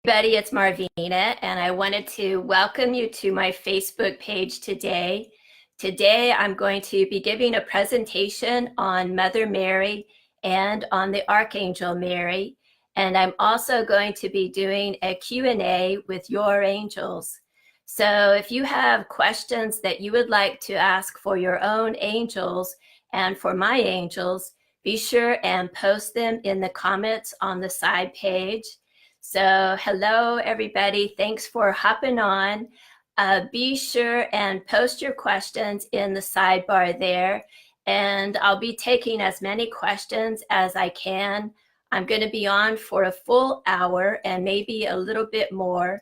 Everybody, it's MarVeena, and I wanted to welcome you to my Facebook page today. Today, I'm going to be giving a presentation on Mother Mary and on the Archangel Mary, and I'm also going to be doing a Q&A with your angels. So if you have questions that you would like to ask for your own angels and for my angels, be sure and post them in the comments on the side page. So hello, everybody. Thanks for hopping on. Be sure and post your questions in the sidebar there, and I'll be taking as many questions as I can. I'm going to be on for a full hour and maybe a little bit more.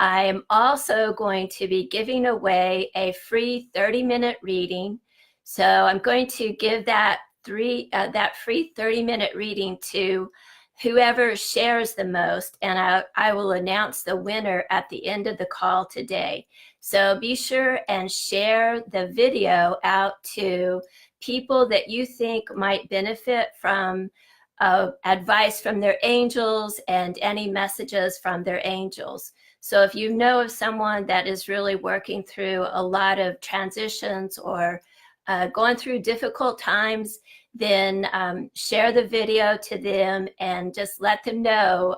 I'm also going to be giving away a free 30-minute reading. So I'm going to give that free 30-minute reading to whoever shares the most, and I will announce the winner at the end of the call today. So be sure and share the video out to people that you think might benefit from advice from their angels and any messages from their angels. So if you know of someone that is really working through a lot of transitions or going through difficult times, then share the video to them and just let them know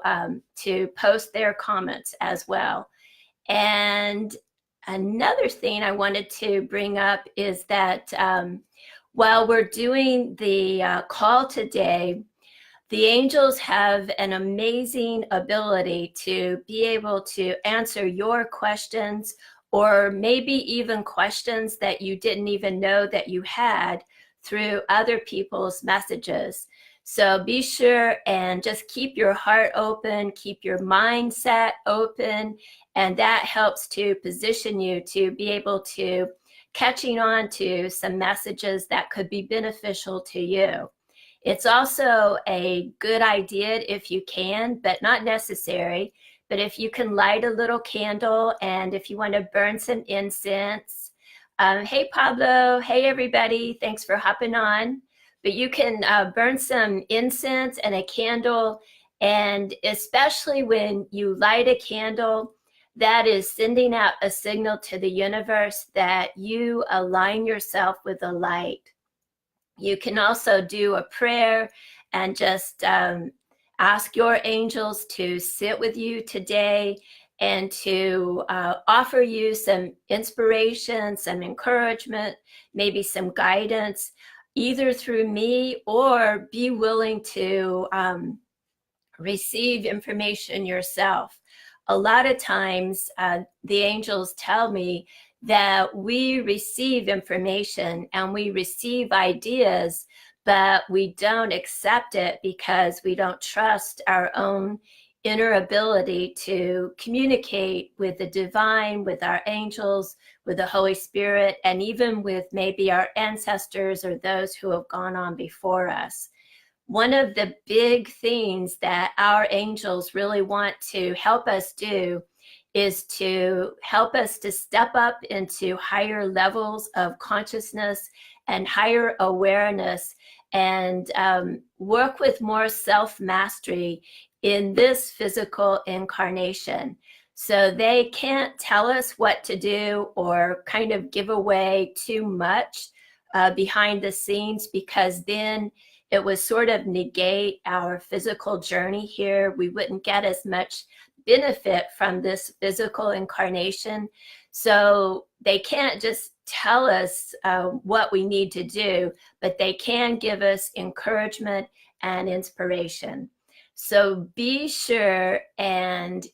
to post their comments as well. And another thing I wanted to bring up is that while we're doing the call today, the angels have an amazing ability to be able to answer your questions, or maybe even questions that you didn't even know that you had, through other people's messages. So be sure and just keep your heart open, keep your mindset open, and that helps to position you to be able to catching on to some messages that could be beneficial to you. It's also a good idea if you can, but not necessary, but if you can light a little candle and if you want to burn some incense. Hey, Pablo. Hey, everybody. Thanks for hopping on. But you can burn some incense and a candle. And especially when you light a candle, that is sending out a signal to the universe that you align yourself with the light. You can also do a prayer and just ask your angels to sit with you today and to offer you some inspiration, some encouragement, maybe some guidance, either through me, or be willing to receive information yourself. A lot of times the angels tell me that we receive information and we receive ideas, but we don't accept it because we don't trust our own inner ability to communicate with the divine, with our angels, with the Holy Spirit, and even with maybe our ancestors or those who have gone on before us. One of the big things that our angels really want to help us do is to help us to step up into higher levels of consciousness and higher awareness, and work with more self-mastery in this physical incarnation. So they can't tell us what to do or kind of give away too much behind the scenes, because then it would sort of negate our physical journey here. We wouldn't get as much benefit from this physical incarnation. So they can't just tell us what we need to do, but they can give us encouragement and inspiration. So be sure and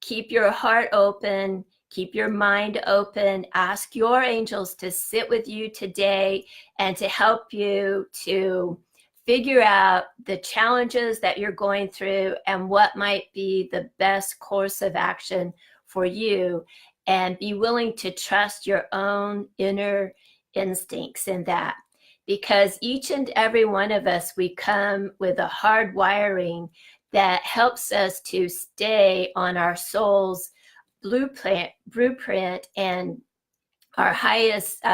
keep your heart open, keep your mind open, ask your angels to sit with you today and to help you to figure out the challenges that you're going through and what might be the best course of action for you, and be willing to trust your own inner instincts in that. Because each and every one of us, we come with a hard wiring that helps us to stay on our soul's blueprint and our highest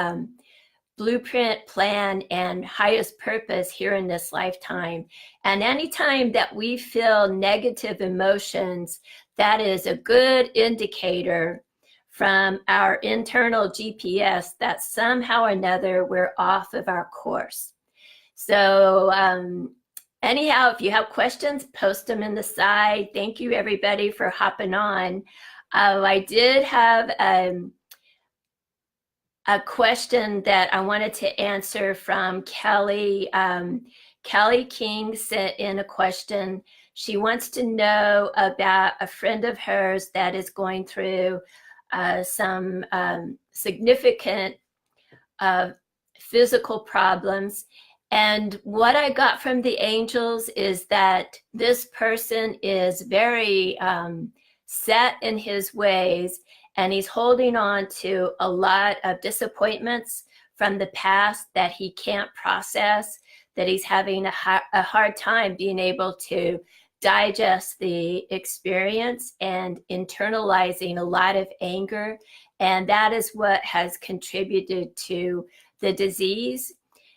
blueprint, plan, and highest purpose here in this lifetime. And anytime that we feel negative emotions that is a good indicator from our internal GPS that somehow or another we're off of our course. So anyhow, if you have questions, post them in the side. Thank you everybody for hopping on. I did have a question that I wanted to answer from Kelly. Kelly King sent in a question. She wants to know about a friend of hers that is going through some significant physical problems. And what I got from the angels is that this person is very set in his ways, and he's holding on to a lot of disappointments from the past that he can't process, that he's having a hard time being able to digest the experience and internalizing a lot of anger. And that is what has contributed to the disease.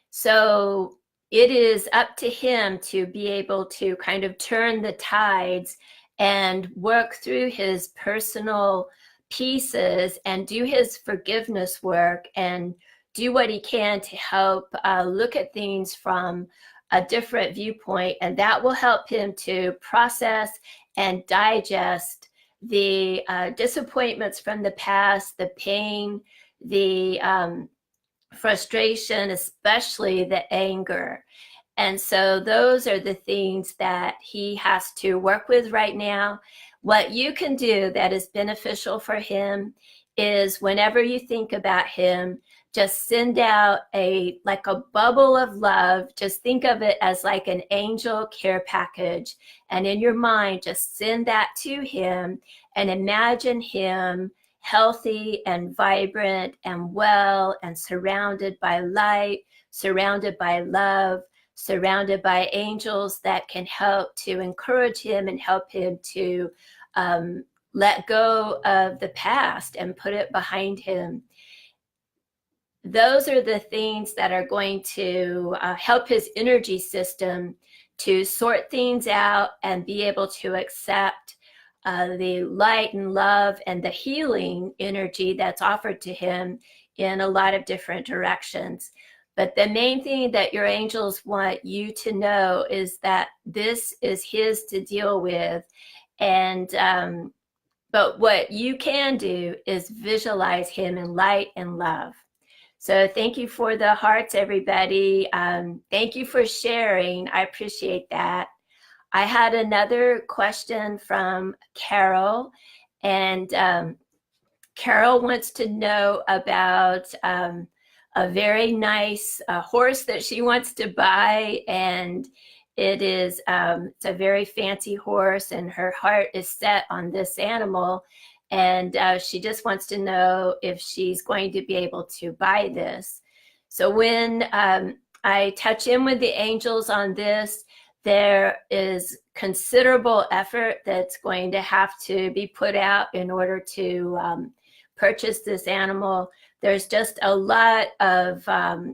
So it is up to him to be able to kind of turn the tides and work through his personal pieces and do his forgiveness work and do what he can to help look at things from a different viewpoint, and that will help him to process and digest the disappointments from the past, the pain, the frustration, especially the anger. And so those are the things that he has to work with right now. What you can do that is beneficial for him is whenever you think about him, just send out like a bubble of love. Just think of it as like an angel care package. And in your mind, just send that to him and imagine him healthy and vibrant and well and surrounded by light, surrounded by love, surrounded by angels that can help to encourage him and help him to let go of the past and put it behind him. Those are the things that are going to help his energy system to sort things out and be able to accept the light and love and the healing energy that's offered to him in a lot of different directions. But the main thing that your angels want you to know is that this is his to deal with. And but what you can do is visualize him in light and love. So thank you for the hearts, everybody. Thank you for sharing. I appreciate that. I had another question from Carol, and Carol wants to know about a very nice horse that she wants to buy, and it is it's a very fancy horse, and her heart is set on this animal, and she just wants to know if she's going to be able to buy this. So when I touch in with the angels on this, there is considerable effort that's going to have to be put out in order to purchase this animal. There's just a lot of, I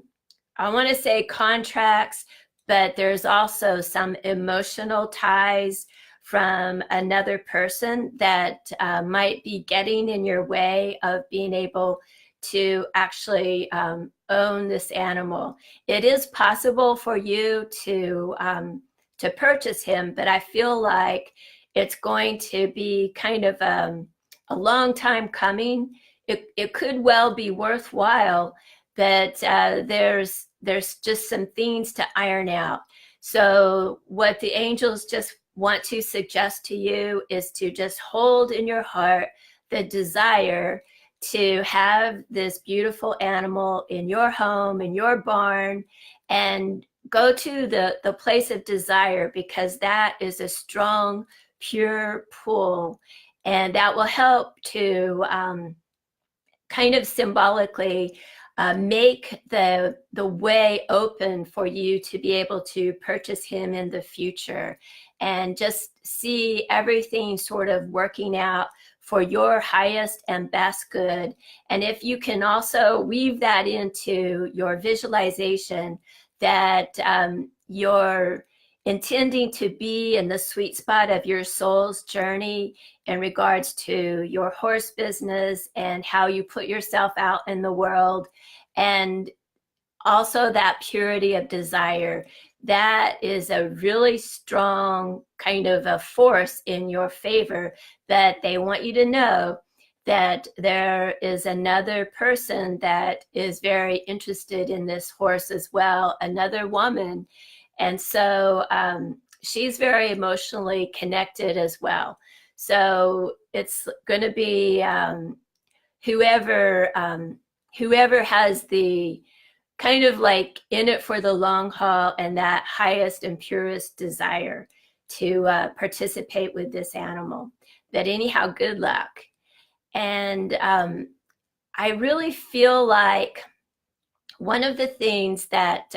want to say contracts, but there's also some emotional ties from another person that might be getting in your way of being able to actually own this animal. It is possible for you to purchase him, but I feel like it's going to be kind of a long time coming. It could well be worthwhile, but there's just some things to iron out. So what the angels just want to suggest to you is to just hold in your heart the desire to have this beautiful animal in your home, in your barn, and go to the place of desire, because that is a strong, pure pull, and that will help to kind of symbolically make the way open for you to be able to purchase him in the future, and just see everything sort of working out for your highest and best good. And if you can also weave that into your visualization, that your intending to be in the sweet spot of your soul's journey in regards to your horse business and how you put yourself out in the world, and also that purity of desire, that is a really strong kind of a force in your favor, that they want you to know that there is another person that is very interested in this horse as well, another woman. And so she's very emotionally connected as well. So it's going to be whoever has the kind of like in it for the long haul and that highest and purest desire to participate with this animal. But anyhow, good luck. And I really feel like one of the things that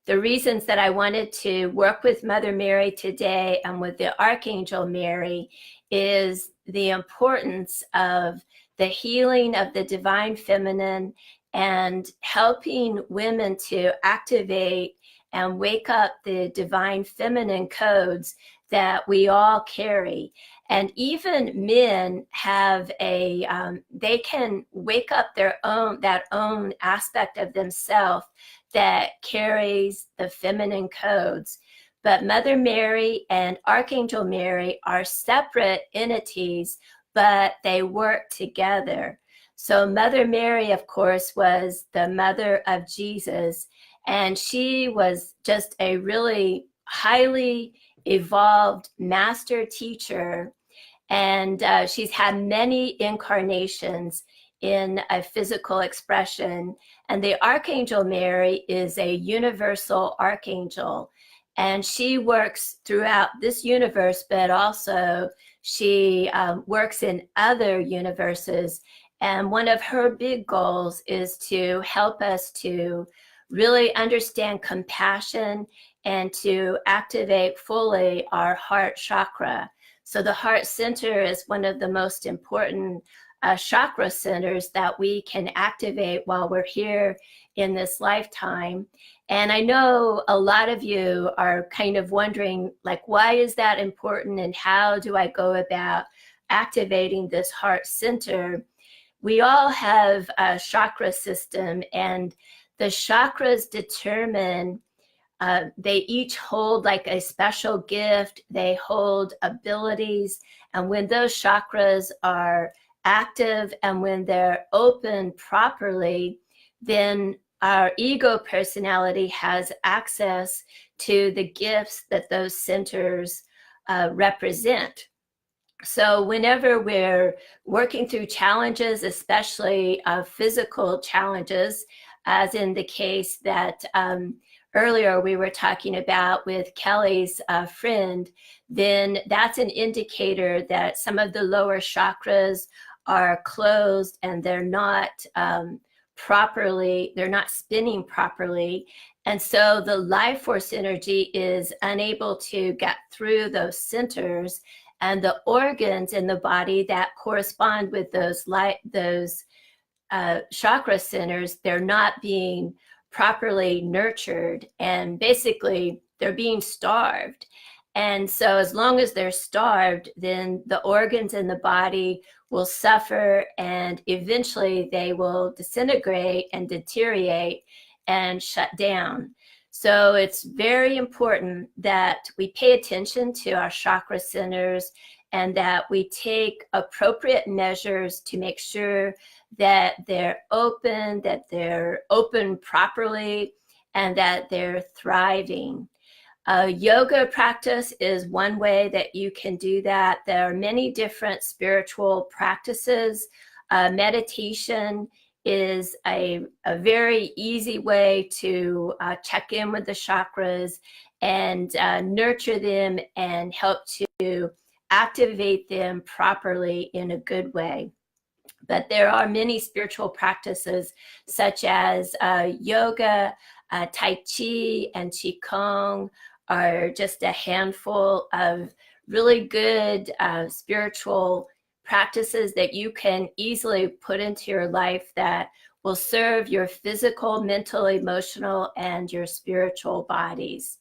the reasons that I wanted to work with Mother Mary today and with the Archangel Mary is the importance of the healing of the divine feminine and helping women to activate and wake up the divine feminine codes that we all carry. And even men have they can wake up that own aspect of themselves that carries the feminine codes. But Mother Mary and Archangel Mary are separate entities, but they work together. So Mother Mary, of course, was the mother of Jesus, and she was just a really highly evolved master teacher. And she's had many incarnations in a physical expression. And the Archangel Mary is a universal archangel. And she works throughout this universe, but also she works in other universes. And one of her big goals is to help us to really understand compassion and to activate fully our heart chakra. So the heart center is one of the most important chakra centers that we can activate while we're here in this lifetime. And I know a lot of you are kind of wondering, like, why is that important and how do I go about activating this heart center? We all have a chakra system, and the chakras determine, they each hold like a special gift, they hold abilities, and when those chakras are active and when they're open properly, then our ego personality has access to the gifts that those centers represent. So whenever we're working through challenges, especially physical challenges, as in the case that earlier we were talking about with Kelly's friend, then that's an indicator that some of the lower chakras are closed and they're not they're not spinning properly. And so the life force energy is unable to get through those centers, and the organs in the body that correspond with those chakra centers, they're not being properly nurtured, and basically they're being starved. And so as long as they're starved, then the organs in the body will suffer, and eventually they will disintegrate and deteriorate and shut down. So it's very important that we pay attention to our chakra centers and that we take appropriate measures to make sure that they're open properly, and that they're thriving. Yoga practice is one way that you can do that. There are many different spiritual practices. Meditation is a very easy way to check in with the chakras and nurture them and help to activate them properly in a good way. But there are many spiritual practices such as yoga, Tai Chi, and Qigong are just a handful of really good spiritual practices that you can easily put into your life that will serve your physical, mental, emotional, and your spiritual bodies.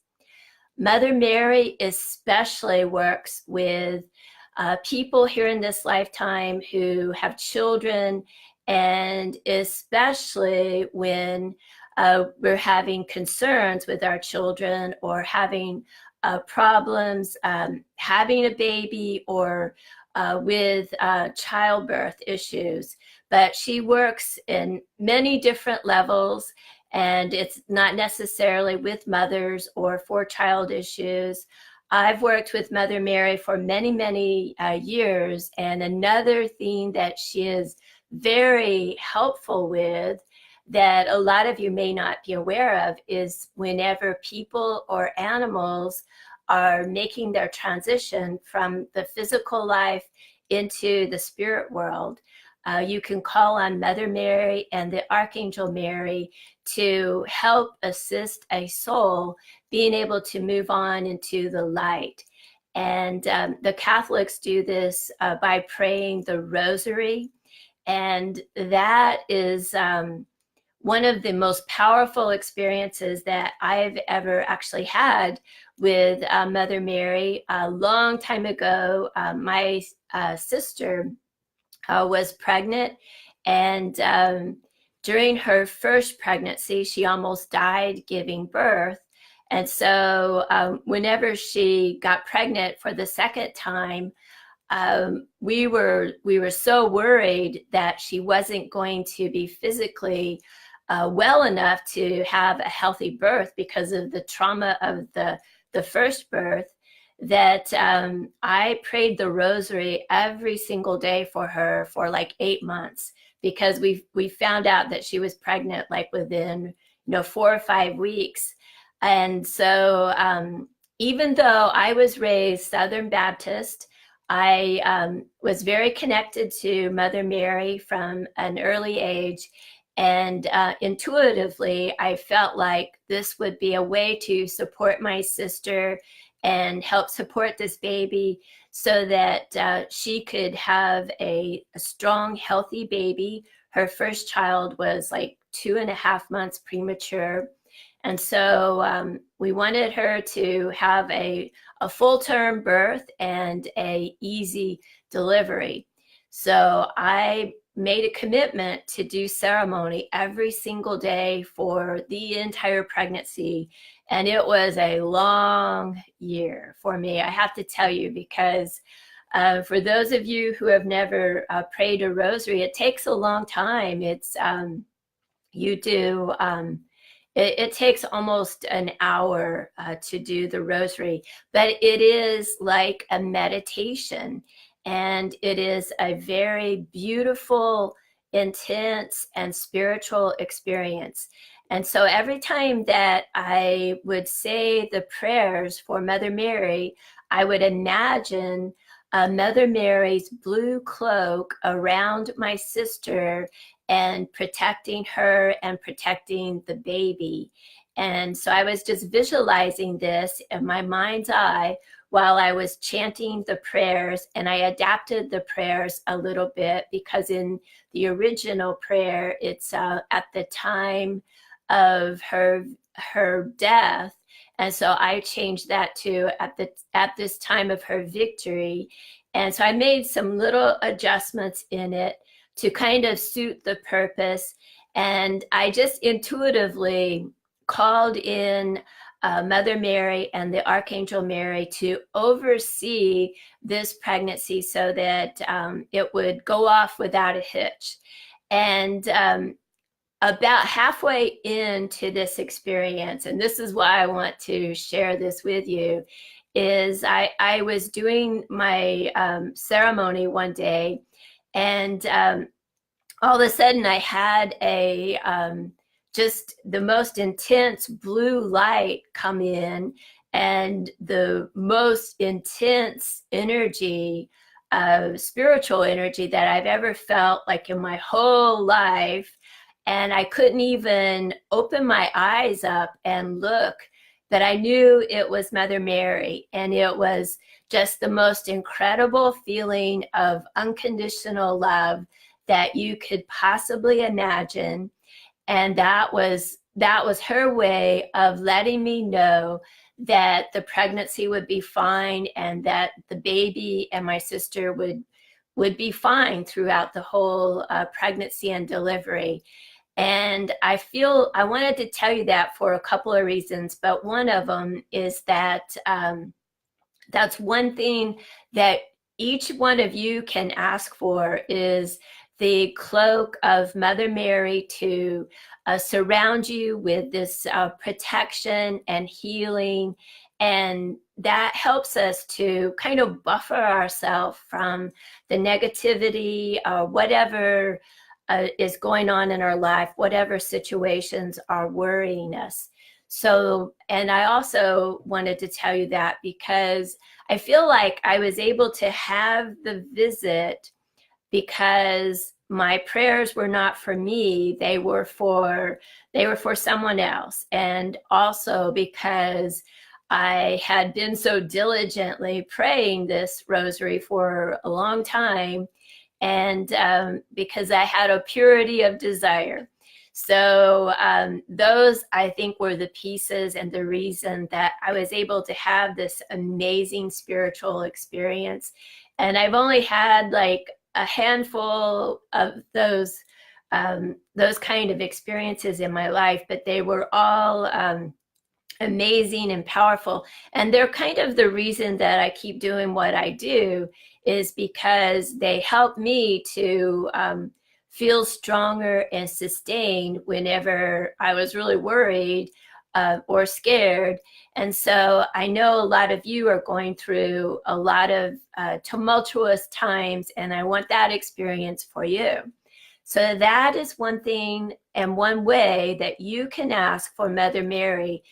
Mother Mary especially works with people here in this lifetime who have children, and especially when we're having concerns with our children or having problems having a baby, or with childbirth issues. But she works in many different levels, and it's not necessarily with mothers or for child issues. I've worked with Mother Mary for many, many years, and another thing that she is very helpful with that a lot of you may not be aware of is whenever people or animals are making their transition from the physical life into the spirit world, you can call on Mother Mary and the Archangel Mary to help assist a soul being able to move on into the light. And the Catholics do this by praying the Rosary. And that is one of the most powerful experiences that I've ever actually had with Mother Mary. A long time ago, my sister was pregnant, and during her first pregnancy, she almost died giving birth. And so whenever she got pregnant for the second time, we were so worried that she wasn't going to be physically well enough to have a healthy birth because of the trauma of the first birth, that I prayed the Rosary every single day for her for like 8 months, because we found out that she was pregnant like within 4 or 5 weeks. And so even though I was raised Southern Baptist, I was very connected to Mother Mary from an early age. And intuitively, I felt like this would be a way to support my sister and help support this baby so that she could have a strong, healthy baby. Her first child was like 2.5 months premature. And so we wanted her to have a full-term birth and a easy delivery. So I made a commitment to do ceremony every single day for the entire pregnancy. And it was a long year for me, I have to tell you, because for those of you who have never prayed a rosary, it takes a long time. It's it takes almost an hour to do the rosary, but it is like a meditation, and it is a very beautiful, intense, and spiritual experience. And so every time that I would say the prayers for Mother Mary, I would imagine Mother Mary's blue cloak around my sister and protecting her and protecting the baby. And so I was just visualizing this in my mind's eye while I was chanting the prayers, and I adapted the prayers a little bit because in the original prayer, it's at the time of her death. And so I changed that to at this time of her victory. And so I made some little adjustments in it to kind of suit the purpose. And I just intuitively called in Mother Mary and the Archangel Mary to oversee this pregnancy so that it would go off without a hitch. And about halfway into this experience, and this is why I want to share this with you, is I was doing my ceremony one day, and all of a sudden I had a just the most intense blue light come in, and the most intense energy, spiritual energy that I've ever felt like in my whole life. And I couldn't even open my eyes up and look, but I knew it was Mother Mary. And it was just the most incredible feeling of unconditional love that you could possibly imagine. And that was her way of letting me know that the pregnancy would be fine and that the baby and my sister would be fine throughout the whole pregnancy and delivery. And I wanted to tell you that for a couple of reasons, but one of them is that that's one thing that each one of you can ask for, is the cloak of Mother Mary to surround you with this protection and healing. And that helps us to kind of buffer ourselves from the negativity or whatever is going on in our life, whatever situations are worrying us. So, and I also wanted to tell you that because I feel like I was able to have the visit because my prayers were not for me, they were for someone else. And also because I had been so diligently praying this rosary for a long time, and because I had a purity of desire. So those, I think, were the pieces and the reason that I was able to have this amazing spiritual experience. And I've only had like a handful of those kind of experiences in my life, but they were all amazing and powerful. And they're kind of the reason that I keep doing what I do, is because they help me to feel stronger and sustained whenever I was really worried or scared. And so I know a lot of you are going through a lot of tumultuous times, and I want that experience for you. So that is one thing and one way that you can ask for Mother Mary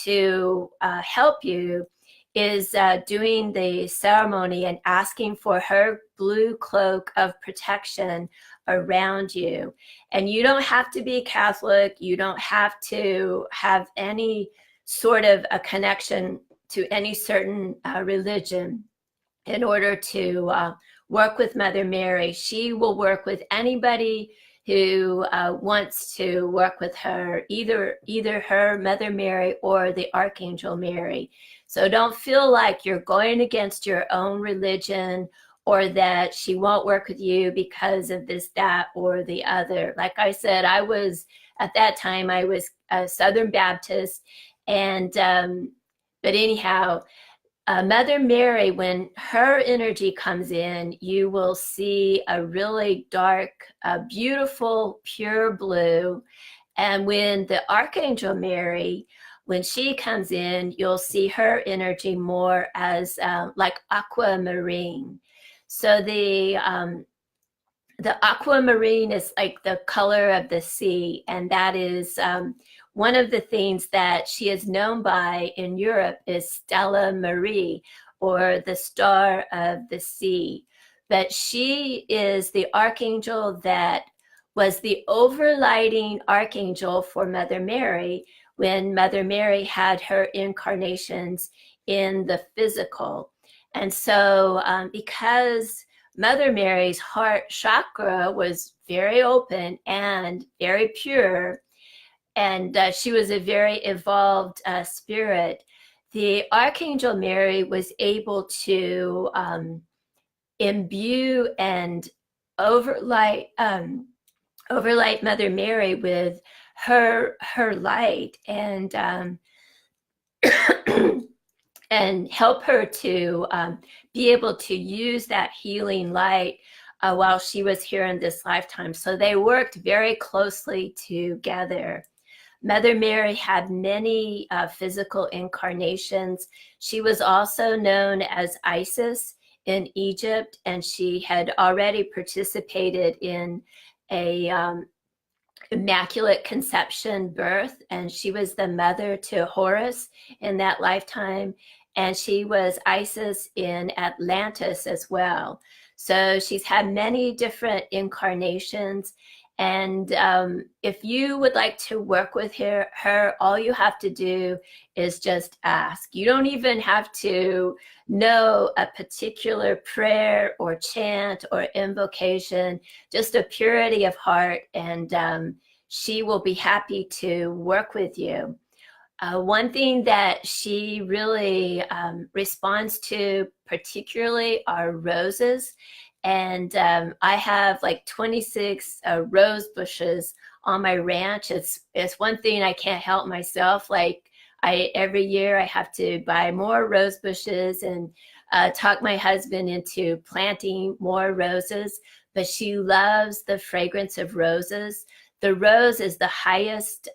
to help you, is doing the ceremony and asking for her blue cloak of protection around you. And you don't have to be Catholic. You don't have to have any sort of a connection to any certain religion in order to work with Mother Mary. She will work with anybody who wants to work with her, either her, Mother Mary, or the Archangel Mary. So don't feel like you're going against your own religion, or that she won't work with you because of this, that, or the other. Like I said, at that time, I was a Southern Baptist. And, but anyhow, Mother Mary, when her energy comes in, you will see a really dark, beautiful, pure blue. And when the Archangel Mary, when she comes in, you'll see her energy more as like aquamarine. So the aquamarine is like the color of the sea, and that is one of the things that she is known by in Europe is Stella Marie, or the star of the sea. But she is the archangel that was the overlighting archangel for Mother Mary when Mother Mary had her incarnations in the physical. And so because Mother Mary's heart chakra was very open and very pure, and she was a very evolved spirit, the Archangel Mary was able to imbue and overlight Mother Mary with her light, and and help her to be able to use that healing light while she was here in this lifetime. So they worked very closely together. Mother Mary had many physical incarnations. She was also known as Isis in Egypt, and she had already participated in a Immaculate Conception birth, and she was the mother to Horus in that lifetime, and she was Isis in Atlantis as well. So she's had many different incarnations. And if you would like to work with her, all you have to do is just ask. You don't even have to know a particular prayer or chant or invocation, just a purity of heart, and she will be happy to work with you. one thing that she really responds to particularly are roses. And I have like 26 rose bushes on my ranch. It's one thing I can't help myself. Like every year I have to buy more rose bushes and talk my husband into planting more roses. But she loves the fragrance of roses. The rose is the highest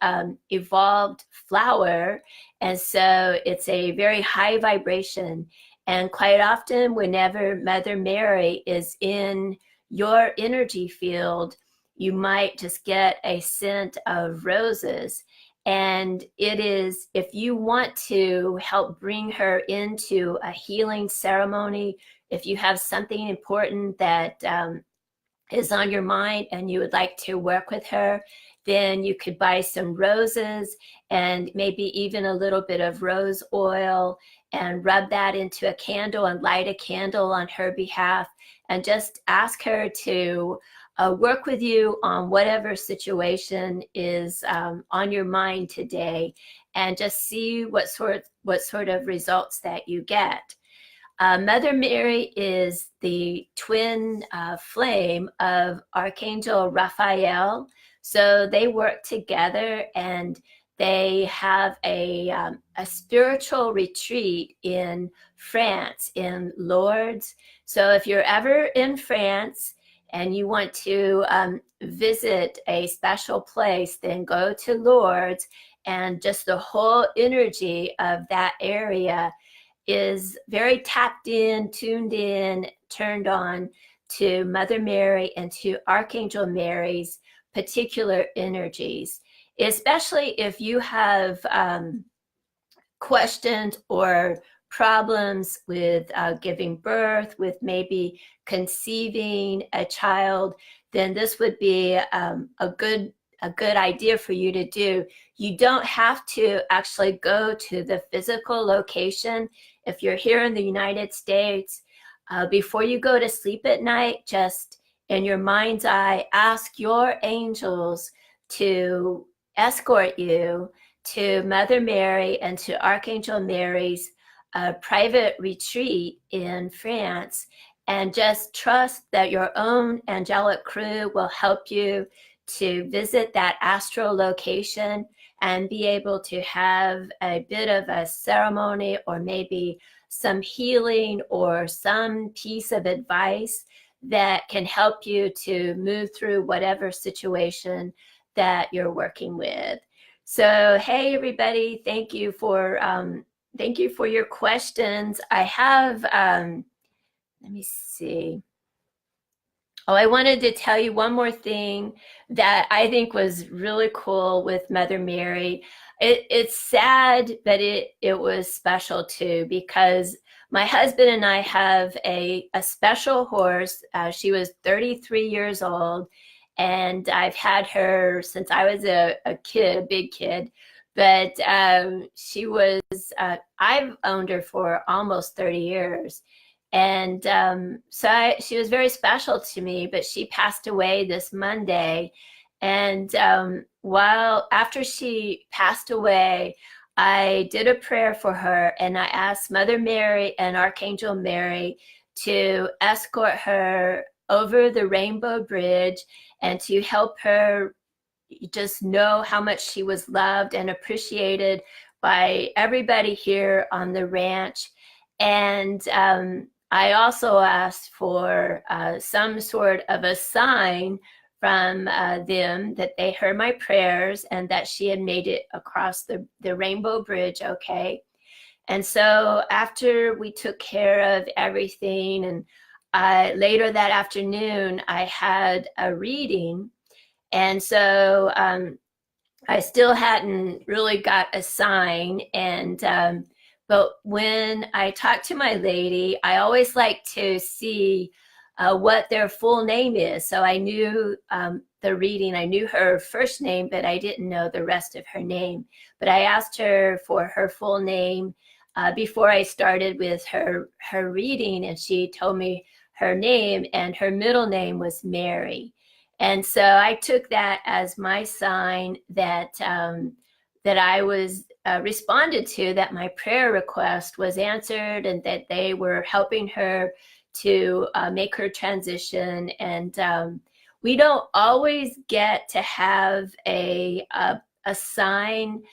evolved flower, and so it's a very high vibration. And quite often, whenever Mother Mary is in your energy field, you might just get a scent of roses. And it is, if you want to help bring her into a healing ceremony, if you have something important that is on your mind and you would like to work with her, then you could buy some roses and maybe even a little bit of rose oil and rub that into a candle and light a candle on her behalf and just ask her to work with you on whatever situation is on your mind today, and just see what sort of results that you get. Mother Mary is the twin flame of Archangel Raphael. So they work together, and they have a spiritual retreat in France, in Lourdes. So if you're ever in France and you want to visit a special place, then go to Lourdes, and just the whole energy of that area is very tapped in, tuned in, turned on to Mother Mary and to Archangel Mary's particular energies, especially if you have questions or problems with giving birth, with maybe conceiving a child, then this would be a good idea for you to do. You don't have to actually go to the physical location. If you're here in the United States, before you go to sleep at night, just in your mind's eye, ask your angels to escort you to Mother Mary and to Archangel Mary's private retreat in France, and just trust that your own angelic crew will help you to visit that astral location and be able to have a bit of a ceremony, or maybe some healing or some piece of advice that can help you to move through whatever situation that you're working with. So, hey everybody, thank you for your questions. I have, let me see. Oh, I wanted to tell you one more thing that I think was really cool with Mother Mary. It's sad, but it was special too, because my husband and I have a special horse. She was 33 years old, and I've had her since I was a kid, a big kid. But she was, I've owned her for almost 30 years. And she was very special to me, but she passed away this Monday. And after she passed away, I did a prayer for her, and I asked Mother Mary and Archangel Mary to escort her over the Rainbow Bridge and to help her just know how much she was loved and appreciated by everybody here on the ranch. And I also asked for some sort of a sign from them that they heard my prayers and that she had made it across the Rainbow Bridge okay. And so after we took care of everything, and later that afternoon, I had a reading. And so I still hadn't really got a sign. And but when I talk to my lady, I always like to see what their full name is. So I knew the reading, I knew her first name, but I didn't know the rest of her name. But I asked her for her full name before I started with her reading, and she told me her name, and her middle name was Mary. And so I took that as my sign that that I was responded to, that my prayer request was answered and that they were helping her to make her transition. And we don't always get to have a sign.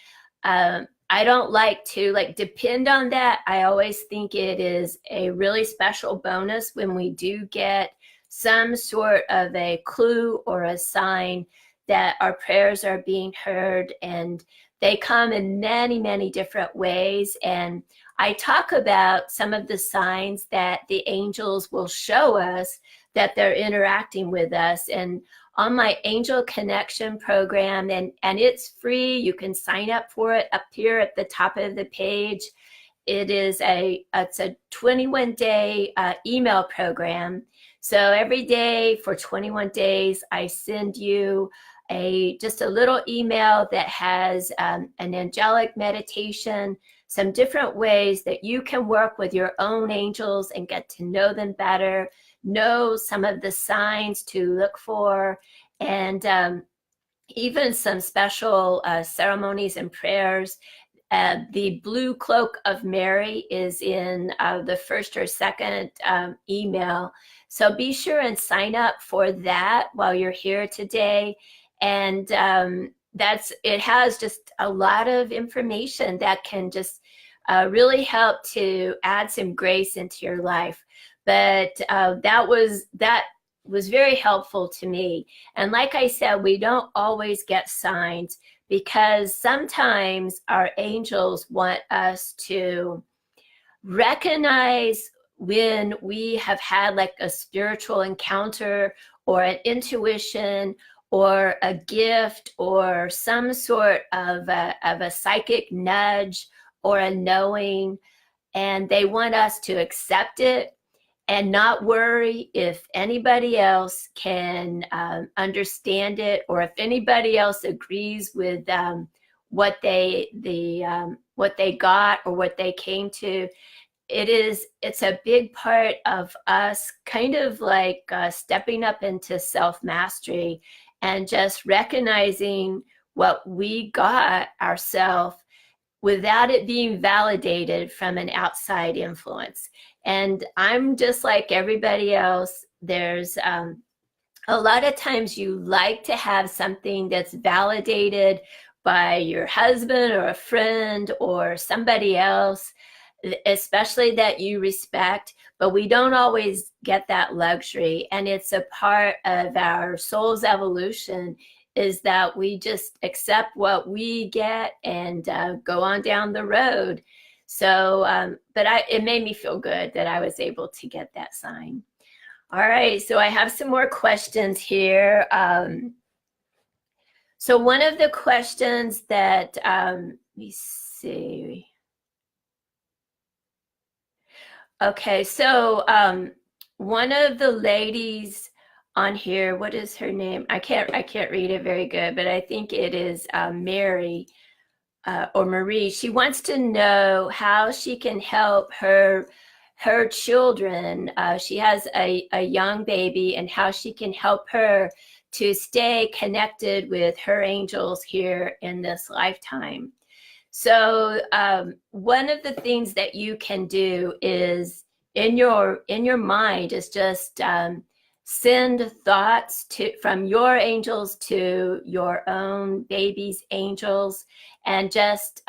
I don't like to depend on that. I always think it is a really special bonus when we do get some sort of a clue or a sign that our prayers are being heard, and they come in many, many different ways. And I talk about some of the signs that the angels will show us that they're interacting with us. And on my Angel Connection program, and it's free, you can sign up for it up here at the top of the page. It's a 21-day email program. So every day for 21 days, I send you just a little email that has an angelic meditation, some different ways that you can work with your own angels and get to know them better, know some of the signs to look for, and even some special ceremonies and prayers. The Blue Cloak of Mary is in the first or second email. So be sure and sign up for that while you're here today. And it has just a lot of information that can just really help to add some grace into your life. But that was very helpful to me. And like I said, we don't always get signs, because sometimes our angels want us to recognize when we have had like a spiritual encounter or an intuition or a gift or some sort of a psychic nudge or a knowing, and they want us to accept it and not worry if anybody else can understand it, or if anybody else agrees with what they got or what they came to. It's a big part of us kind of like stepping up into self-mastery and just recognizing what we got ourselves without it being validated from an outside influence. And I'm just like everybody else. There's a lot of times you like to have something that's validated by your husband or a friend or somebody else, especially that you respect, but we don't always get that luxury. And it's a part of our soul's evolution, is that we just accept what we get and go on down the road. So, but it made me feel good that I was able to get that sign. All right, so I have some more questions here. So one of the questions that, let me see. Okay, so one of the ladies on here, what is her name? I can't read it very good, but I think it is Mary or Marie. She wants to know how she can help her children. She has a young baby, and how she can help her to stay connected with her angels here in this lifetime. So one of the things that you can do is in your mind is just send thoughts from your angels to your own baby's angels, and just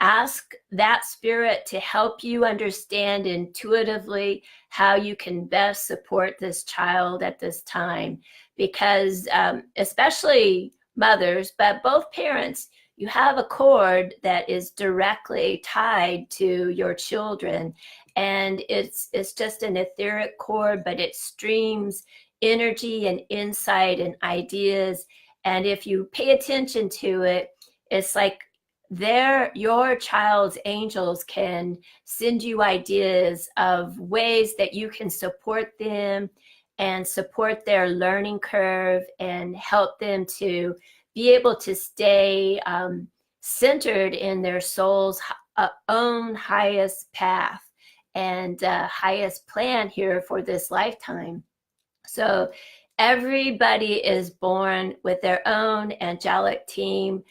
ask that spirit to help you understand intuitively how you can best support this child at this time. Because especially mothers, but both parents, you have a cord that is directly tied to your children, and it's just an etheric cord, but it streams energy and insight and ideas. And if you pay attention to it, it's like your child's angels can send you ideas of ways that you can support them and support their learning curve and help them to be able to stay centered in their soul's own highest path and highest plan here for this lifetime. So everybody is born with their own angelic team,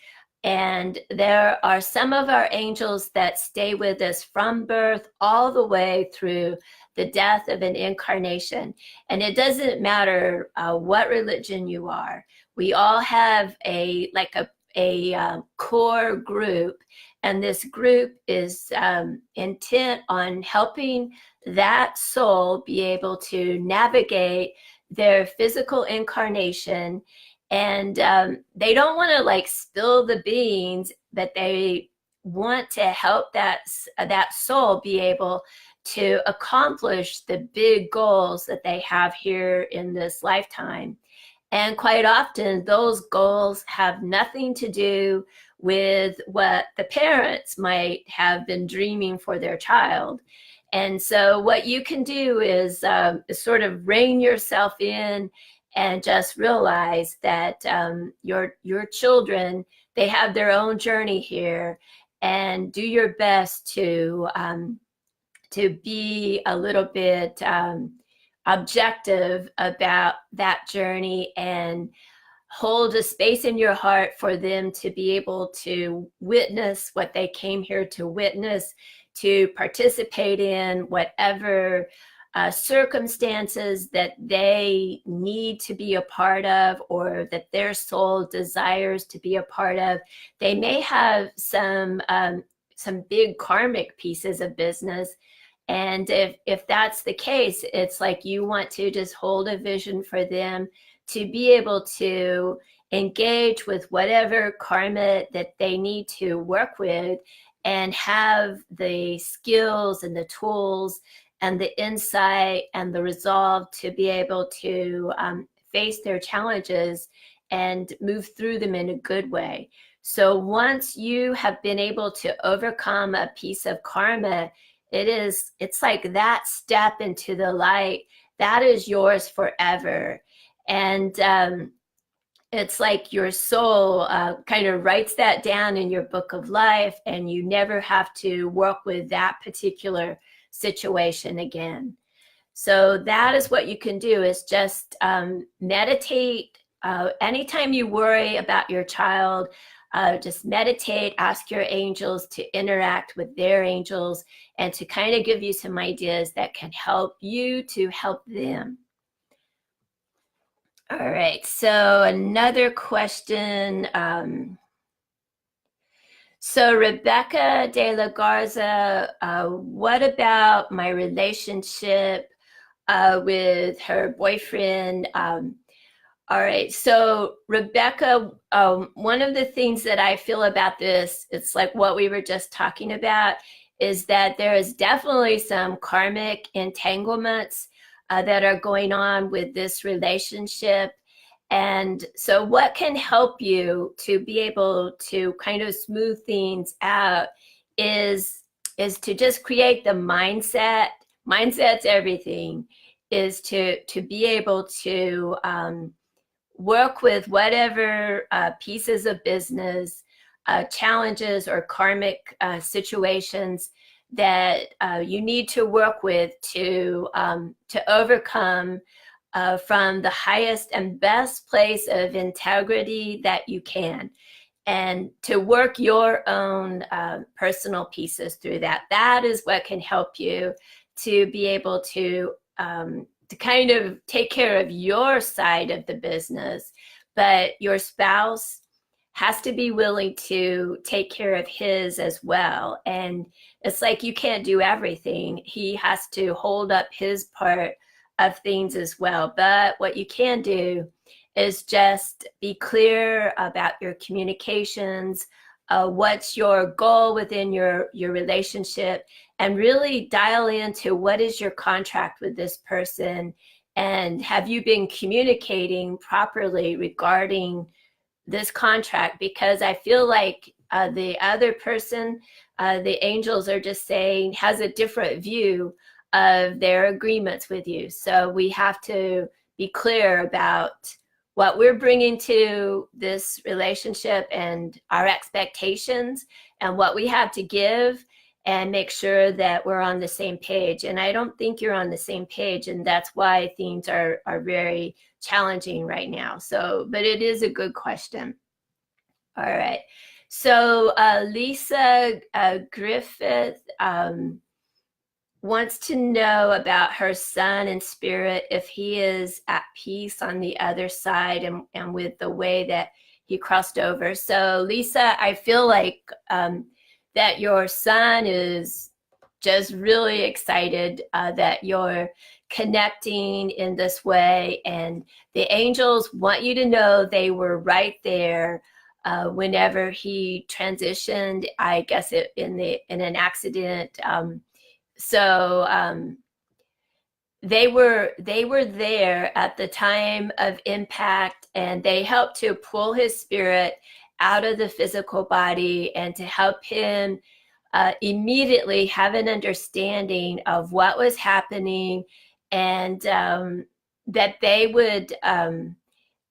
And there are some of our angels that stay with us from birth all the way through the death of an incarnation. And it doesn't matter what religion you are. We all have a core group, and this group is intent on helping that soul be able to navigate their physical incarnation. And they don't want to like spill the beans, but they want to help that soul be able to accomplish the big goals that they have here in this lifetime. And quite often, those goals have nothing to do with what the parents might have been dreaming for their child. And so, what you can do is sort of rein yourself in and just realize that your children, they have their own journey here, and do your best to be a little bit objective about that journey, and hold a space in your heart for them to be able to witness what they came here to witness, to participate in whatever circumstances that they need to be a part of, or that their soul desires to be a part of. They may have some big karmic pieces of business. And if that's the case, it's like you want to just hold a vision for them to be able to engage with whatever karma that they need to work with, and have the skills and the tools and the insight and the resolve to be able to face their challenges and move through them in a good way. So once you have been able to overcome a piece of karma, it's like that step into the light that is yours forever. And it's like your soul kind of writes that down in your book of life, and you never have to work with that particular situation again. So that is what you can do, is just meditate. Anytime you worry about your child, just meditate, ask your angels to interact with their angels, and to kind of give you some ideas that can help you to help them. All right, so another question. So Rebecca de la Garza, what about my relationship with her boyfriend? All right, so Rebecca, one of the things that I feel about this, it's like what we were just talking about, is that there is definitely some karmic entanglements that are going on with this relationship. And so what can help you to be able to kind of smooth things out is to just create the mindset. Mindset's everything. Is to be able to work with whatever pieces of business, challenges, or karmic situations that you need to work with to overcome from the highest and best place of integrity that you can, and to work your own personal pieces through that. That is what can help you to be able to kind of take care of your side of the business, but your spouse has to be willing to take care of his as well. And it's like you can't do everything. He has to hold up his part of things as well. But what you can do is just be clear about your communications, what's your goal within your relationship, and really dial into what is your contract with this person, and have you been communicating properly regarding this contract? Because I feel like the other person, the angels are just saying, has a different view of their agreements with you. So we have to be clear about what we're bringing to this relationship and our expectations and what we have to give, and make sure that we're on the same page. And I don't think you're on the same page, and that's why things are very challenging right now. So, but it is a good question. All right. So Lisa Griffith wants to know about her son in spirit, if he is at peace on the other side and with the way that he crossed over. So Lisa, I feel like that your son is just really excited that you're connecting in this way, and the angels want you to know they were right there whenever he transitioned, I guess in an accident. So they were there at the time of impact, and they helped to pull his spirit out of the physical body and to help him immediately have an understanding of what was happening, and that they would.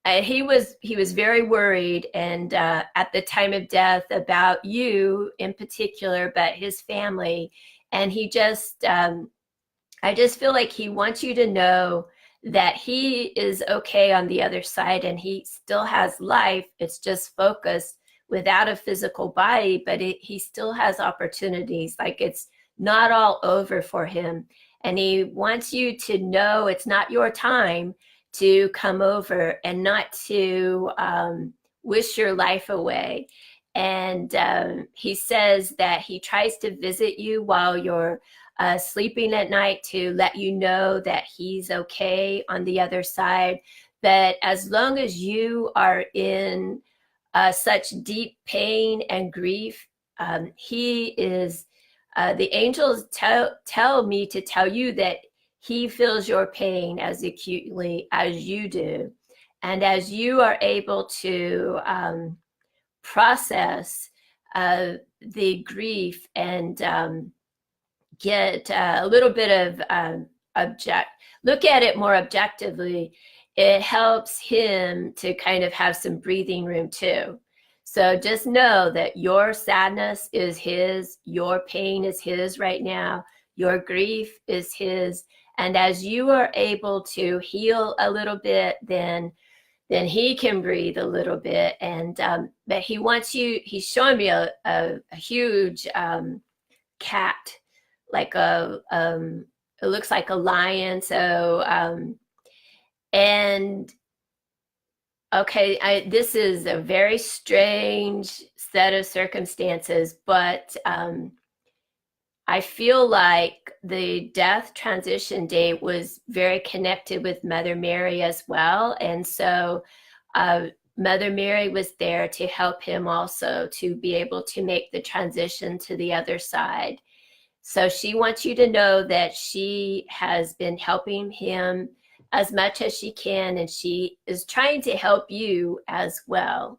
He was very worried, and at the time of death, about you in particular, but his family, and he just I just feel like he wants you to know that he is okay on the other side, and he still has life. It's just focused without a physical body, but he still has opportunities. Like, it's not all over for him. And he wants you to know it's not your time to come over and not to wish your life away. And he says that he tries to visit you while you're sleeping at night to let you know that he's okay on the other side. But as long as you are in such deep pain and grief, he is, the angels tell me to tell you that he feels your pain as acutely as you do. And as you are able to process the grief and get a little bit of look at it more objectively, it helps him to kind of have some breathing room too. So just know that your sadness is his, your pain is his right now, your grief is his. And as you are able to heal a little bit, then he can breathe a little bit. And but he wants you, he's showing me a huge cat, like it looks like a lion. So and okay, this is a very strange set of circumstances, but I feel like the death transition date was very connected with Mother Mary as well. And so Mother Mary was there to help him also to be able to make the transition to the other side. So she wants you to know that she has been helping him as much as she can, and she is trying to help you as well.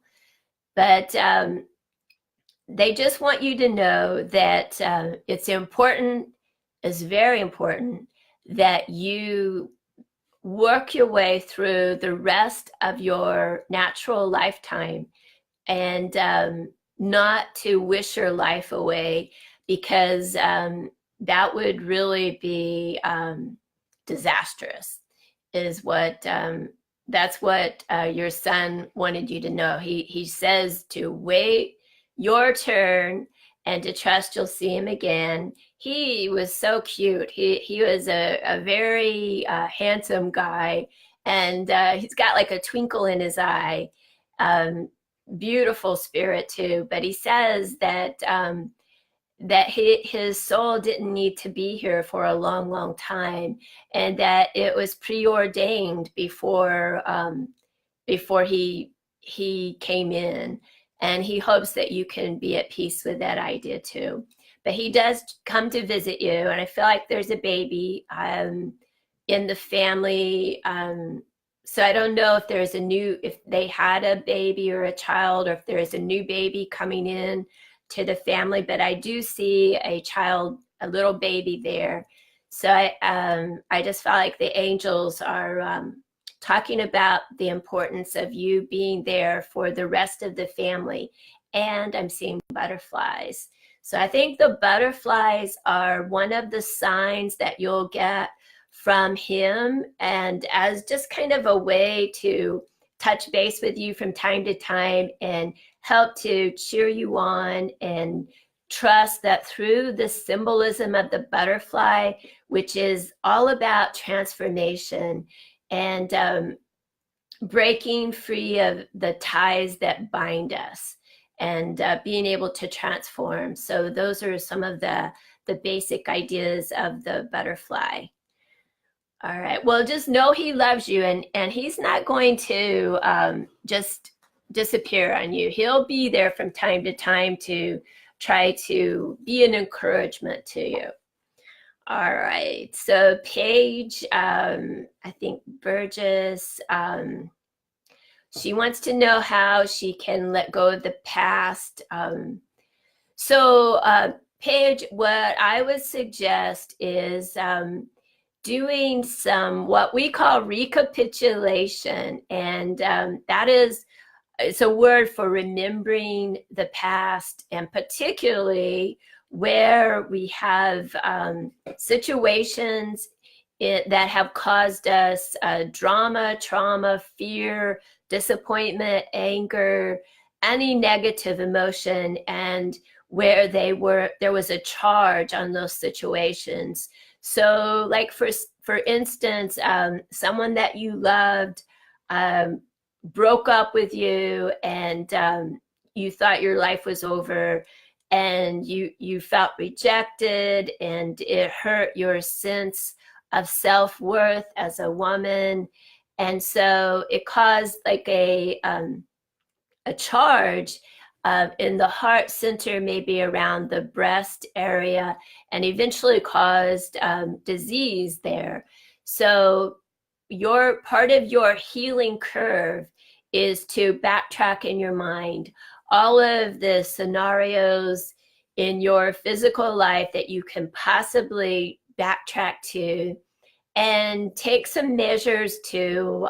But they just want you to know that it's important, it's very important, that you work your way through the rest of your natural lifetime, and not to wish your life away, because that would really be disastrous, is what that's what your son wanted you to know. He says to wait your turn and to trust you'll see him again. He was so cute. He was a very handsome guy, and he's got like a twinkle in his eye. Beautiful spirit too. But he says that that his soul didn't need to be here for a long, long time, and that it was preordained before he came in. And he hopes that you can be at peace with that idea too. But he does come to visit you, and I feel like there's a baby in the family. So I don't know if they had a baby or a child, or if there's a new baby coming in to the family, but I do see a child, a little baby there. So I just felt like the angels are talking about the importance of you being there for the rest of the family. And I'm seeing butterflies. So I think the butterflies are one of the signs that you'll get from him, and as just kind of a way to touch base with you from time to time and help to cheer you on and trust that through the symbolism of the butterfly, which is all about transformation and breaking free of the ties that bind us and being able to transform. So those are some of the basic ideas of the butterfly. All right. Well, just know he loves you, and he's not going to just disappear on you. He'll be there from time to time to try to be an encouragement to you. All right. So Paige, I think Burgess, she wants to know how she can let go of the past. Paige, what I would suggest is doing some what we call recapitulation, and that is, it's a word for remembering the past, and particularly where we have situations that have caused us drama, trauma, fear, disappointment, anger, any negative emotion, and where there was a charge on those situations. So like for instance, someone that you loved broke up with you, and you thought your life was over, and you felt rejected, and it hurt your sense of self-worth as a woman. And so it caused like a charge in the heart center, maybe around the breast area, and eventually caused disease there. So your part of your healing curve is to backtrack in your mind all of the scenarios in your physical life that you can possibly backtrack to, and take some measures to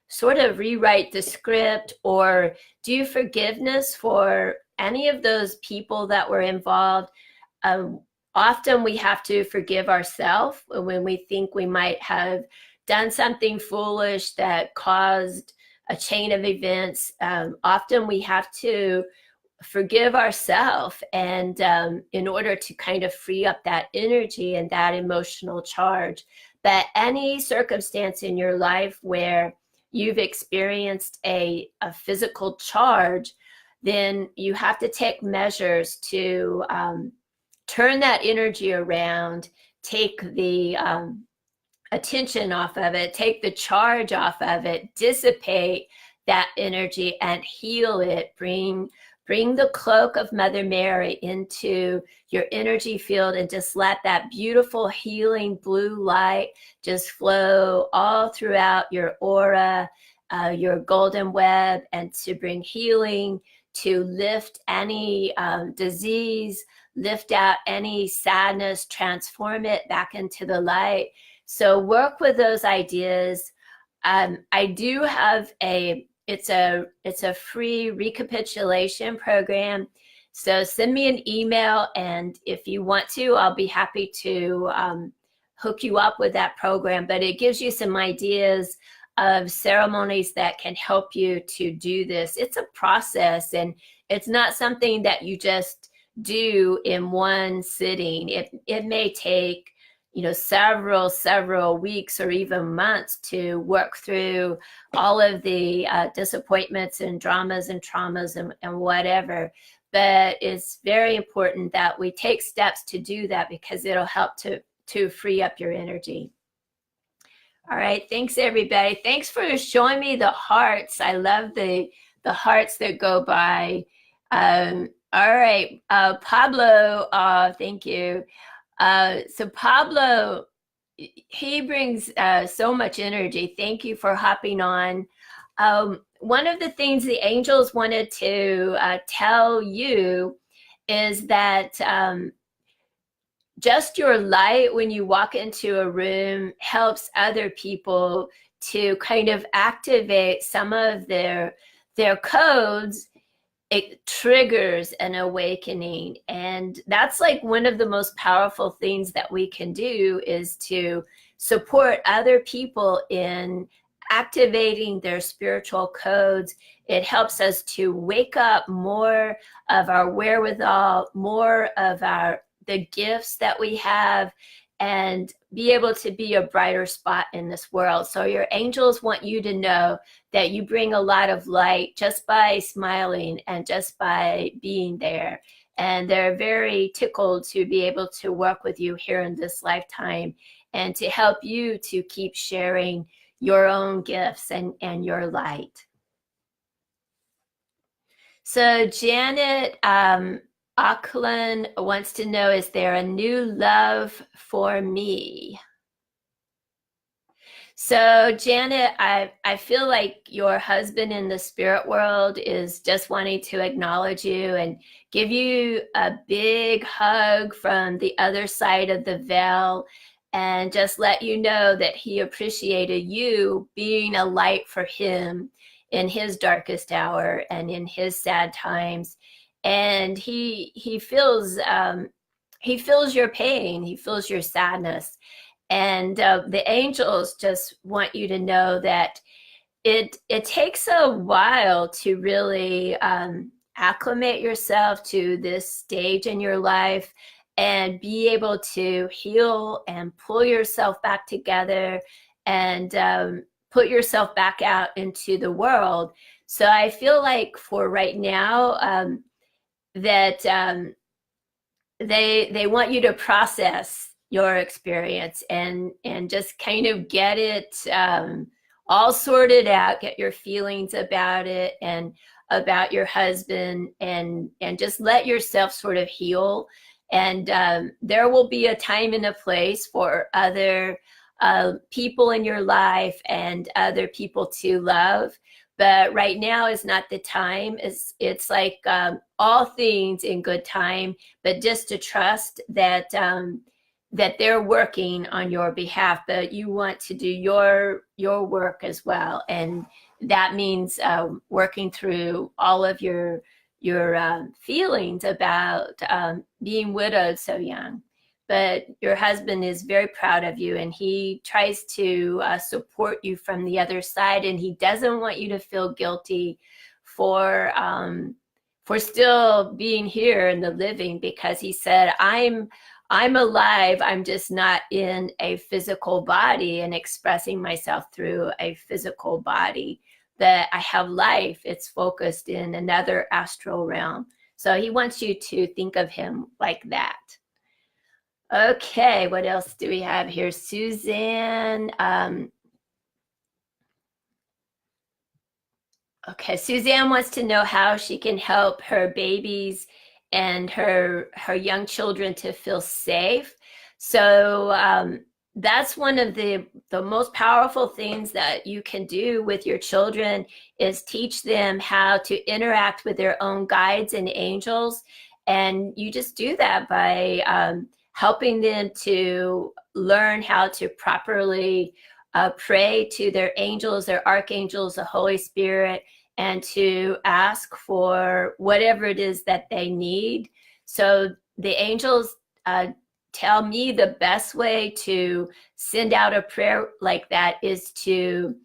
sort of rewrite the script or do forgiveness for any of those people that were involved. Often we have to forgive ourselves when we think we might have done something foolish that caused a chain of events. Often we have to forgive ourselves, and in order to kind of free up that energy and that emotional charge. But any circumstance in your life where you've experienced a physical charge, then you have to take measures to turn that energy around, take the attention off of it, take the charge off of it, dissipate that energy and heal it. Bring the cloak of Mother Mary into your energy field, and just let that beautiful healing blue light just flow all throughout your aura, your golden web, and to bring healing, to lift any disease, lift out any sadness, transform it back into the light. So work with those ideas. I do have it's a free recapitulation program. So send me an email, and if you want to, I'll be happy to hook you up with that program. But it gives you some ideas of ceremonies that can help you to do this. It's a process, and it's not something that you just do in one sitting. It may take several weeks or even months to work through all of the disappointments and dramas and traumas and whatever. But it's very important that we take steps to do that, because it'll help to free up your energy. All right, thanks everybody. Thanks for showing me the hearts. I love the hearts that go by. All right, Pablo, thank you. So Pablo, he brings so much energy. Thank you for hopping on. One of the things the angels wanted to tell you is that just your light when you walk into a room helps other people to kind of activate some of their codes. It triggers an awakening, and that's like one of the most powerful things that we can do, is to support other people in activating their spiritual codes. It helps us to wake up more of our wherewithal, more of the gifts that we have, and be able to be a brighter spot in this world. So your angels want you to know that you bring a lot of light just by smiling and just by being there. And they're very tickled to be able to work with you here in this lifetime and to help you to keep sharing your own gifts and your light. So Janet Auckland wants to know, is there a new love for me? So Janet, I feel like your husband in the spirit world is just wanting to acknowledge you and give you a big hug from the other side of the veil, and just let you know that he appreciated you being a light for him in his darkest hour and in his sad times. And he feels your pain, he feels your sadness. And the angels just want you to know that it takes a while to really acclimate yourself to this stage in your life and be able to heal and pull yourself back together and put yourself back out into the world. So I feel like for right now that they want you to process your experience and just kind of get it all sorted out, get your feelings about it and about your husband, and just let yourself sort of heal. And there will be a time and a place for other people in your life and other people to love. But right now is not the time. It's like all things in good time, but just to trust that that they're working on your behalf, but you want to do your work as well. And that means working through all of your feelings about being widowed so young. But your husband is very proud of you, and he tries to support you from the other side, and he doesn't want you to feel guilty for still being here in the living, because he said, I'm alive, I'm just not in a physical body and expressing myself through a physical body. That I have life, it's focused in another astral realm. So he wants you to think of him like that. Okay, what else do we have here? Suzanne. Okay, Suzanne wants to know how she can help her babies and her young children to feel safe. So that's one of the most powerful things that you can do with your children, is teach them how to interact with their own guides and angels. And you just do that by helping them to learn how to properly pray to their angels, their archangels, the Holy Spirit, and to ask for whatever it is that they need. So the angels tell me the best way to send out a prayer like that is to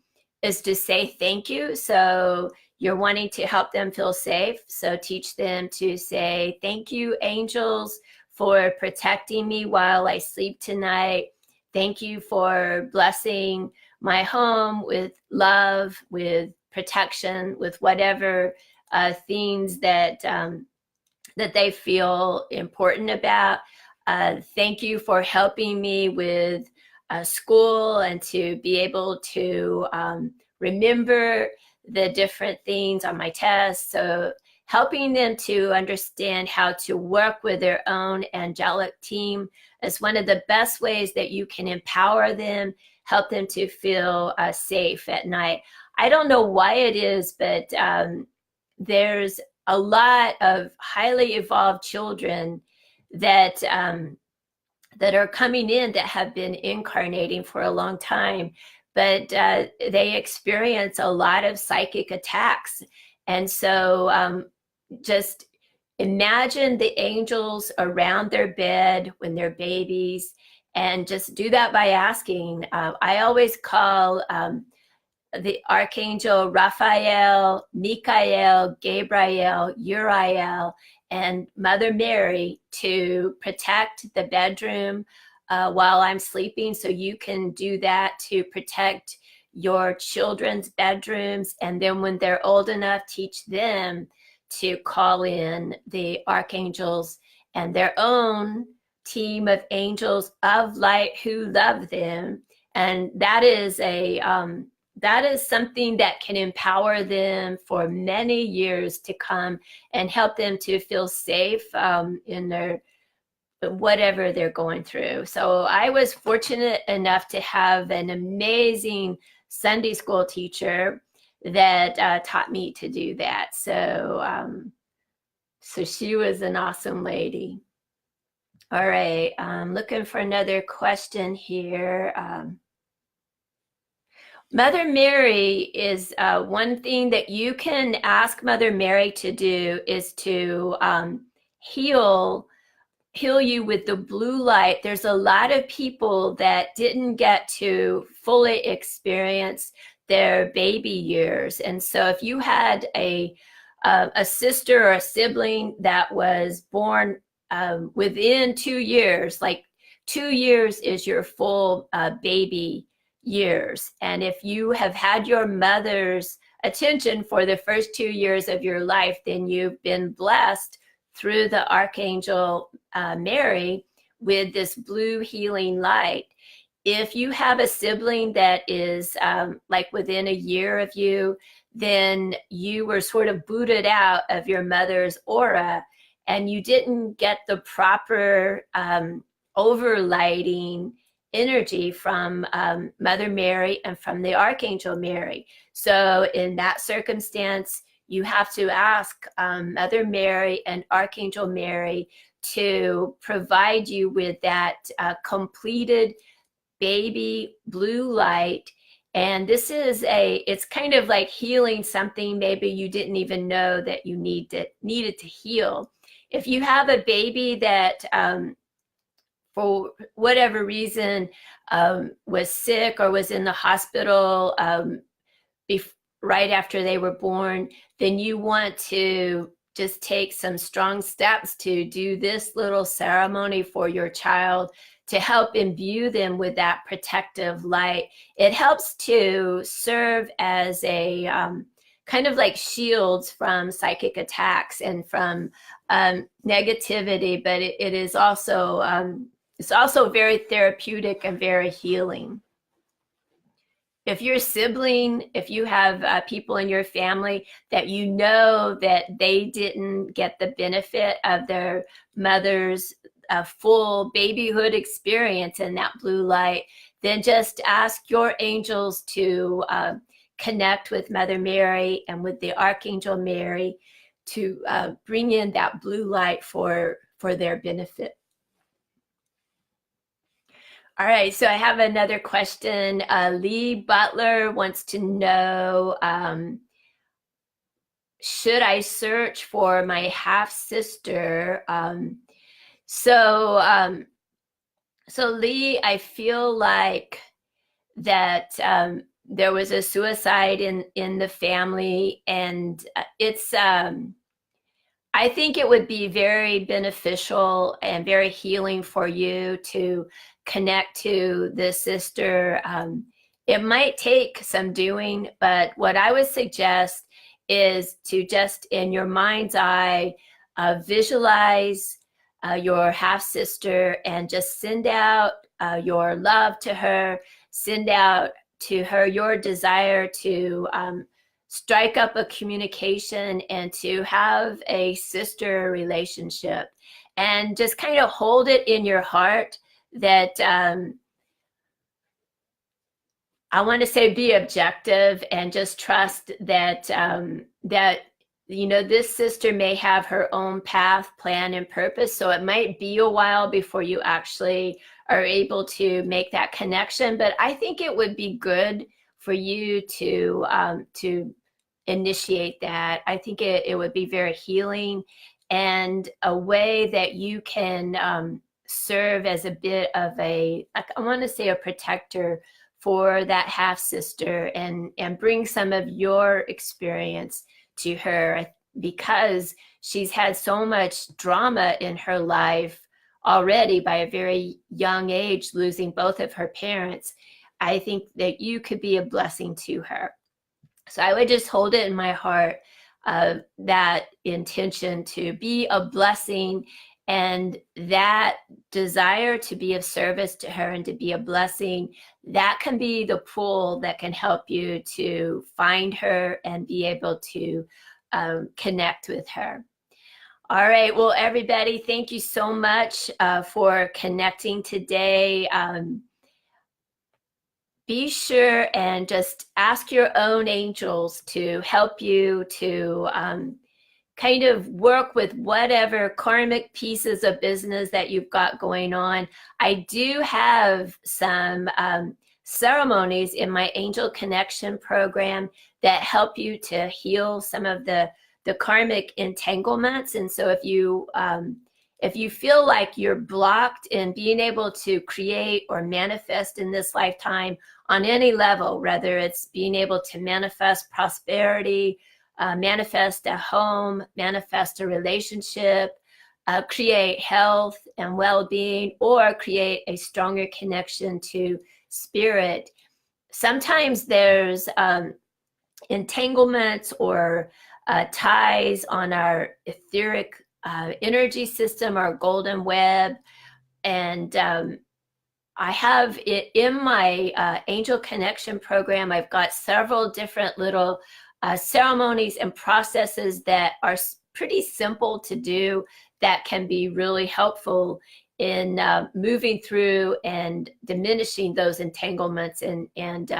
say thank you. So you're wanting to help them feel safe. So teach them to say, thank you, angels, for protecting me while I sleep tonight. Thank you for blessing my home with love, with protection, with whatever things that that they feel important about. Thank you for helping me with school and to be able to remember the different things on my tests. So helping them to understand how to work with their own angelic team is one of the best ways that you can empower them, help them to feel safe at night. I don't know why it is, but there's a lot of highly evolved children that that are coming in that have been incarnating for a long time, but they experience a lot of psychic attacks. And so just imagine the angels around their bed when they're babies, and just do that by asking. I always call the Archangel Raphael, Michael, Gabriel, Uriel, and Mother Mary to protect the bedroom while I'm sleeping. So you can do that to protect your children's bedrooms. And then when they're old enough, teach them to call in the archangels and their own team of angels of light who love them. And that is something that can empower them for many years to come and help them to feel safe in their whatever they're going through. So I was fortunate enough to have an amazing Sunday school teacher that taught me to do that. So she was an awesome lady. All right, I'm looking for another question here. Mother Mary is one thing that you can ask Mother Mary to do is to heal you with the blue light. There's a lot of people that didn't get to fully experience their baby years. And so if you had a sister or a sibling that was born within 2 years, like 2 years is your full baby years. And if you have had your mother's attention for the first 2 years of your life, then you've been blessed through the Archangel Mary with this blue healing light. If you have a sibling that is like within a year of you, then you were sort of booted out of your mother's aura and you didn't get the proper overlighting energy from Mother Mary and from the Archangel Mary. So in that circumstance, you have to ask Mother Mary and Archangel Mary to provide you with that completed baby blue light. And this is it's kind of like healing something maybe you didn't even know that you needed to heal. If you have a baby that for whatever reason was sick or was in the hospital right after they were born, then you want to just take some strong steps to do this little ceremony for your child to help imbue them with that protective light. It helps to serve as a kind of like shields from psychic attacks and from negativity, but it is also it's also very therapeutic and very healing. If your sibling, if you have people in your family that you know that they didn't get the benefit of their mother's full babyhood experience in that blue light, then just ask your angels to connect with Mother Mary and with the Archangel Mary to bring in that blue light for their benefit. All right, so I have another question. Lee Butler wants to know, should I search for my half-sister? So Lee, I feel like that there was a suicide in the family, and it's I think it would be very beneficial and very healing for you to connect to the sister. It might take some doing, but what I would suggest is to just in your mind's eye visualize your half-sister and just send out your love to her, send out to her your desire to strike up a communication and to have a sister relationship, and just kind of hold it in your heart that I want to say be objective and just trust that that this sister may have her own path, plan, and purpose. So it might be a while before you actually are able to make that connection. But I think it would be good for you to initiate that. I think it would be very healing and a way that you can serve as a bit of I want to say a protector for that half sister and bring some of your experience to her, because she's had so much drama in her life already by a very young age, losing both of her parents. I think that you could be a blessing to her. So I would just hold it in my heart, that intention to be a blessing, and that desire to be of service to her and to be a blessing, that can be the pull that can help you to find her and be able to connect with her. All right, well, everybody, thank you so much for connecting today. Be sure and just ask your own angels to help you to kind of work with whatever karmic pieces of business that you've got going on. I do have some ceremonies in my Angel Connection program that help you to heal some of the karmic entanglements. And so if you feel like you're blocked in being able to create or manifest in this lifetime on any level, whether it's being able to manifest prosperity, manifest a home, manifest a relationship, create health and well-being, or create a stronger connection to spirit. Sometimes there's entanglements or ties on our etheric energy system, our golden web. And I have it in my Angel Connection program. I've got several different little ceremonies and processes that are pretty simple to do that can be really helpful in moving through and diminishing those entanglements and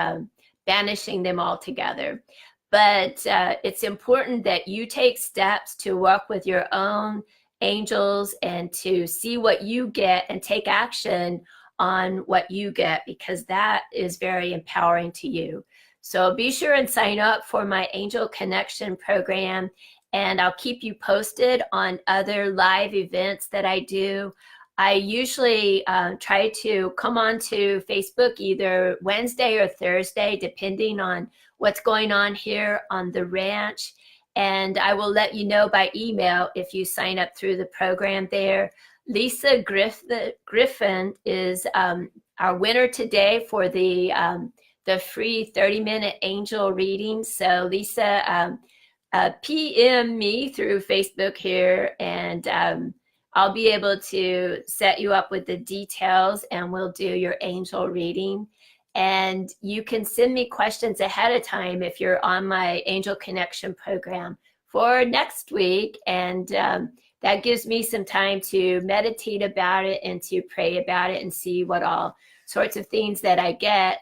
banishing them altogether. But it's important that you take steps to work with your own angels and to see what you get and take action on what you get, because that is very empowering to you. So be sure and sign up for my Angel Connection program, and I'll keep you posted on other live events that I do. I usually try to come on to Facebook either Wednesday or Thursday, depending on what's going on here on the ranch. And I will let you know by email if you sign up through the program there. Lisa Griffin is our winner today for the free 30-minute angel reading. So Lisa, PM me through Facebook here, and I'll be able to set you up with the details, and we'll do your angel reading. And you can send me questions ahead of time if you're on my Angel Connection program for next week. And that gives me some time to meditate about it and to pray about it and see what all sorts of things that I get.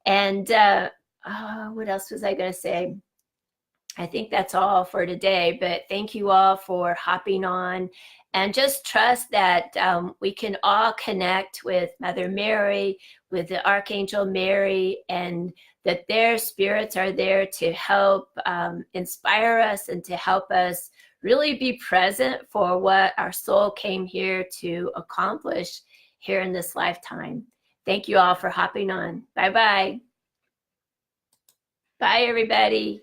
And what else was I going to say? I think that's all for today, but thank you all for hopping on, and just trust that we can all connect with Mother Mary, with the Archangel Mary, and that their spirits are there to help inspire us and to help us really be present for what our soul came here to accomplish here in this lifetime. Thank you all for hopping on. Bye-bye. Bye, everybody.